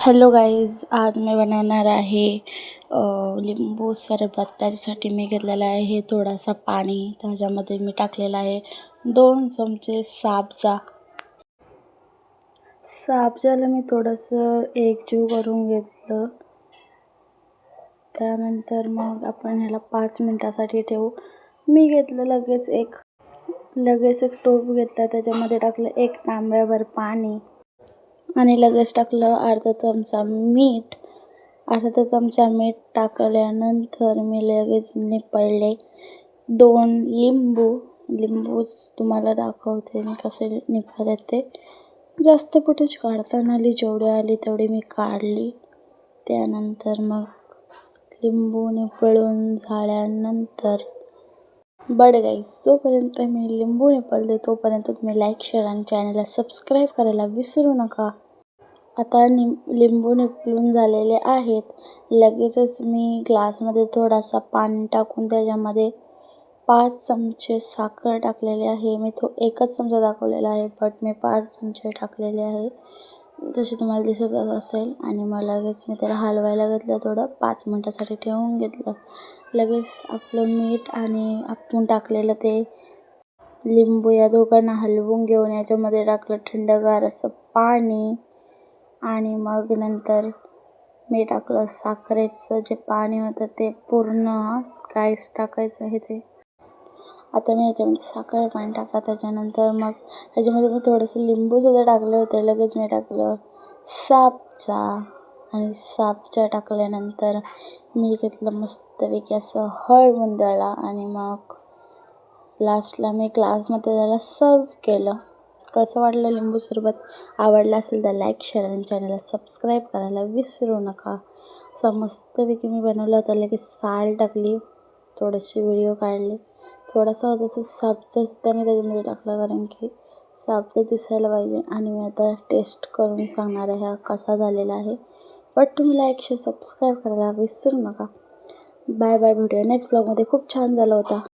Hello guys, आज मी बनवणार आहे लिंबू सरबत. त्याच्यासाठी मी घेतलेला आहे थोडासा पाणी. त्याच्यामध्ये मी टाकलेला आहे 2 चमचे साबजाला मी थोडंसं एकजीव करून घेतलं. त्यानंतर मग आपण ह्याला 5 मिनटासाठी ठेवू. मी घेतलं लगेच एक टोप घेतला. त्याच्यामध्ये टाकलं 1 तांब्याभर पाणी आणि लगेच टाकलं अर्धा चमचा मीठ. टाकल्यानंतर मी लगेच निपळले 2 लिंबूच तुम्हाला दाखवते मी कसे निपळले ते. जास्त फुटेज काढताना आली, जेवढी आली तेवढी मी काढली. त्यानंतर मग लिंबू निपळून झाल्यानंतर गाईज, जोपर्यंत मी लिंबू निपळते तोपर्यंत तुम्ही लाईक, शेअर आणि चॅनलला सबस्क्राईब करायला विसरू नका. आता लिंबू निपळून झालेले आहेत. लगेचच मी ग्लासमध्ये थोडासा पाणी टाकून त्याच्यामध्ये 5 चमचे साखर टाकलेली आहे. मी एकच चमचा दाखवलेला आहे, बट मी 5 चमचे टाकलेले आहे, जसे तुम्हाला दिसत असेल. आणि मग लगेच मी त्याला हलवायला घेतलं. थोडं 5 मिनटासाठी ठेवून घेतलं. लगेच आपलं मीठ आणि आपण टाकलेलं ते लिंबू या दोघांना हलवून घेऊन याच्यामध्ये टाकलं थंडगार असं पाणी. आणि मग नंतर मी टाकलं साखरेचं जे पाणी होतं ते पूर्ण काहीच टाकायचं आहे ते. आता मी याच्यामध्ये साखर पाणी टाकलं. त्याच्यानंतर मग ह्याच्यामध्ये मी थोडंसं लिंबूसुद्धा टाकले होते. लगेच मी टाकलं साबजा आणि साबजा टाकल्यानंतर मी घेतलं मस्तपैकी असं हळवून दळला. आणि मग लास्टला मी ग्लासमध्ये त्याला सर्व केलं. कसं वाटलं लिंबू सरबत? आवडलं असेल तर लाईक, शेअर आणि चॅनलला सबस्क्राईब करायला विसरू नका. असं मस्तपैकी मी बनवलं होतं. लगेच साल टाकली, थोडीशी व्हिडिओ काढली. थोडासा तसं साबजासुद्धा मी त्याच्यामध्ये टाकला, कारण की साबजा दिसायला पाहिजे. आणि मी आता टेस्ट करून सांगणार आहे हा कसा झालेला आहे. बट तुम्ही लाईक, शेअर, सबस्क्राईब करायला विसरू नका. Bye bye. भेटूया नेक्स्ट ब्लॉगमध्ये. खूप छान झाला होता.